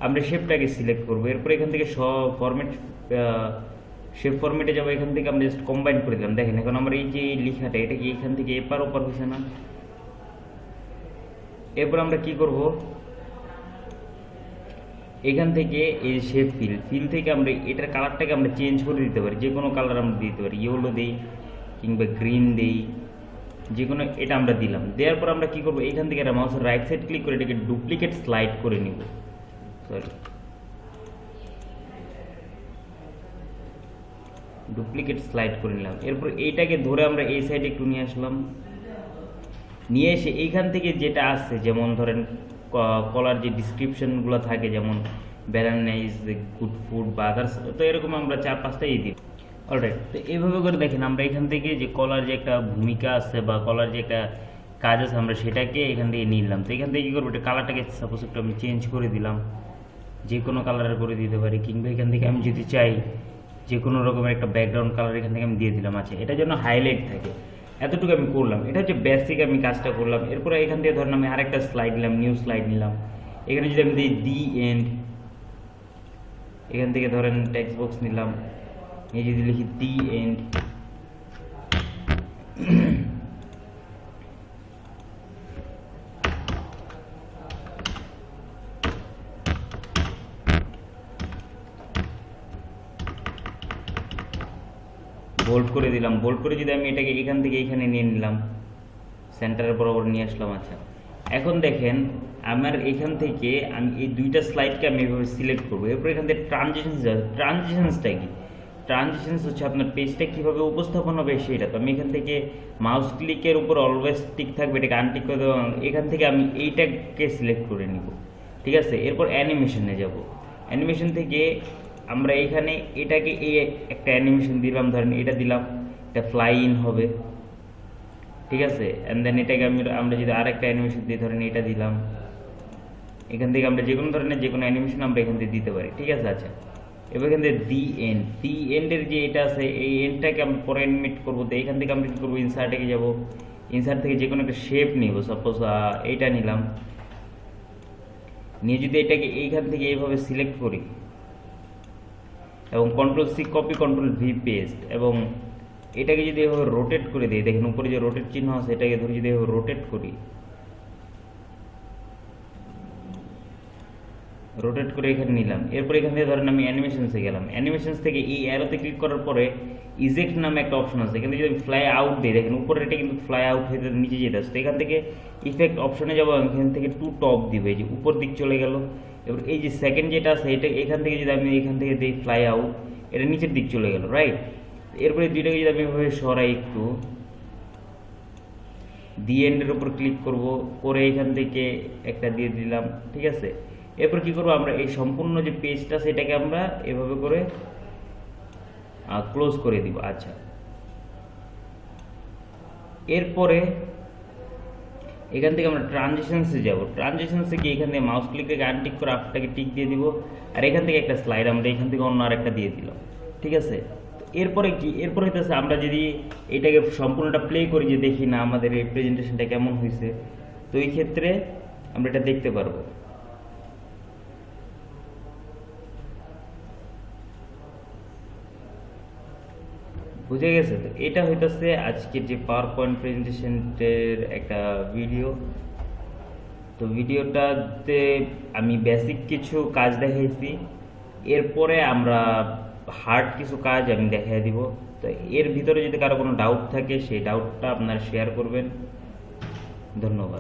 আমরা শেপটাকে সিলেক্ট করবো। এরপর এখান থেকে সব ফরম্যাট, শেপ ফরম্যাটে যাবো। এখান থেকে আমরা জাস্ট কম্বাইন করে দিলাম। দেখেন এখন আমরা এই যে লেখাটা, এটা কি এখান থেকে এপার ওপার হয়েছে না? এরপর আমরা কি করব, এখান থেকে এই শেপ ফিল থেকে আমরা এটার কালারটাকে আমরা চেঞ্জ করে দিতে পারি। যে কোনো কালার আমরা দিতে পারি, ইয়েলো দেই কিংবা গ্রিন দেই, যে কোনো এটা আমরা দিলাম। দেওয়ার পর আমরা কি করব, এখান থেকে মাউসের রাইট সাইড ক্লিক করে এটাকে ডুপ্লিকেট স্লাইড করে নিব। সরি, ডুপ্লিকেট স্লাইড করে নিলাম। এরপর এইটাকে ধরে আমরা এই সাইডে একটু নিয়ে আসলাম। নিয়ে এসে এইখান থেকে যেটা আসছে, যেমন ধরেন কলার যে ডিসক্রিপশনগুলো থাকে, যেমন ব্যানানা ইজ গুড ফুড বা আদার্স, তো এরকম আমরা 4-5টাই দিই। অলরাইট, তো এইভাবে করে দেখেন আমরা এখান থেকে যে কলার যে একটা ভূমিকা আছে বা কলার যে একটা কাজ আছে, আমরা সেটাকে এখান থেকে নিলাম। তো এখান থেকে কী করবো, এটা কালারটাকে সাপোজ একটু আমি চেঞ্জ করে দিলাম, যে কোনো কালারের করে দিতে পারি। কিংবা এখান থেকে আমি যদি চাই যে কোনো রকমের একটা ব্যাকগ্রাউন্ড কালার এখান থেকে আমি দিয়ে দিলাম। আচ্ছা, এটা যেন হাইলাইট থাকে, এতটুকু আমি করলাম। এটা হচ্ছে বেসিক আমি কাজটা করলাম। এরপরে এখান থেকে ধরেন আমি আরেকটা স্লাইড নিলাম, নিউ স্লাইড নিলাম। এখানে যদি আমি দিই দি এন্ড, এখান থেকে ধরেন টেক্সট বক্স নিলাম, এই যদি লিখি দি এন্ড, বোল্ড করে দিলাম। বোল্ড করে যদি আমি এটাকে এখান থেকে এইখানে নিয়ে নিলাম, সেন্টারের বরাবর নিয়ে আসলাম। আচ্ছা, এখন দেখেন আমার এখান থেকে আমি এই দুইটা স্লাইডকে আমি এভাবে সিলেক্ট করবো। এরপর এখান থেকে ট্রানজিশনসটা কি, ট্রানজিশনস হচ্ছে আপনার পেজটা কীভাবে উপস্থাপন হবে সেটা। তো আমি এখান থেকে মাউস ক্লিকের উপর অলওয়েজ টিক থাকবে, এটাকে আনটিক করে দেবো। এখান থেকে আমি এইটাকে সিলেক্ট করে নিব, ঠিক আছে। এরপর অ্যানিমেশনে যাব। অ্যানিমেশন থেকে আমরা এখানে এটাকে এই একটা অ্যানিমেশন দিলাম, ধরেন এটা দিলাম, এটা ফ্লাই ইন হবে, ঠিক আছে। অ্যান্ড দেন এটাকে আমরা যদি আরেকটা অ্যানিমেশন দিই, ধরেন এটা দিলাম। এখান থেকে আমরা যে কোনো ধরনের যে কোনো অ্যানিমেশন আমরা এখান থেকে দিতে পারি, ঠিক আছে। আচ্ছা, এবার এখান থেকে দি এন্ডের যে এটা আছে, এই এন্ডটাকে আমরা পরে অ্যানিমেট করবো। তো এখান থেকে আমরা কী করবো, ইনসার্টে যাব। ইনসার্ট থেকে যে কোনো একটা শেপ নিব, সাপোজ এইটা নিলাম। নিয়ে যদি এটাকে এইখান থেকে এইভাবে সিলেক্ট করি এবং Ctrl+C কপি, Ctrl+V পেস্ট, এবং এটাকে যদি এভাবে রোটেট করে দিই, দেখেন উপরে যে রোটেট চিহ্ন আছে, এটাকে ধরে যদি এভাবে রোটেট করি, রোটেট করে এখানে নিলাম। এরপর এখান থেকে ধরেন আমি অ্যানিমেশনসে গেলাম। অ্যানিমেশনস থেকে এই অ্যারোতে ক্লিক করার পরে ইজেক্ট নামে একটা অপশন আছে। এখান থেকে যদি ফ্লাই আউট দিই, দেখেন উপরে এটা কিন্তু ফ্লাই আউট হয়ে নিচে যেতে আসছে। এখান থেকে ইফেক্ট অপশনে যাবো, এখান থেকে টু টপ দিবে, যে উপর দিক চলে গেল। এবার এই যে সেকেন্ড যেটা আছে, এটা এখান থেকে যদি আমি এখান থেকে দিই ফ্লাই আউট, এটা নিচের দিক চলে গেল, রাইট। এরপরে দুইটাকে যদি আমি এভাবে সরাই একটু, দি এন্ডের উপর ক্লিক করব, করে এখান থেকে একটা দিয়ে দিলাম, ঠিক আছে। এরপর কি করব, আমরা এই সম্পূর্ণ যে পেজটা সেটাকে আমরা এভাবে করে ক্লোজ করে দিব। আচ্ছা, এরপরে এখান থেকে আমরা ট্রানজিশনসে যাব। ট্রানজিশনসে গিয়ে এখান থেকে মাউস ক্লিক থেকে আনটিক করে আফটারটাকে টিক দিয়ে দিব। আর এখান থেকে একটা স্লাইড আমরা এখান থেকে অন্য আরেকটা দিয়ে দিলাম, ঠিক আছে। এরপরে কি, এরপরে হইতেছে আমরা যদি এটাকে সম্পূর্ণটা প্লে করি, যে দেখি না আমাদের এই প্রেজেন্টেশনটা কেমন হয়েছে, তো এই ক্ষেত্রে আমরা এটা দেখতে পারবো। বুঝে গেছে? তো এটা হইতেছে আজকের যে পাওয়ার পয়েন্ট প্রেজেন্টেশনের একটা ভিডিও। তো ভিডিওটাতে আমি বেসিক কিছু কাজ দেখাইছি, এরপরে আমরা হার্ড কিছু কাজ আমি দেখাই দিব। তো এর ভিতরে যদি কারো কোনো ডাউট থাকে, সেই ডাউটটা আপনারা শেয়ার করবেন। ধন্যবাদ।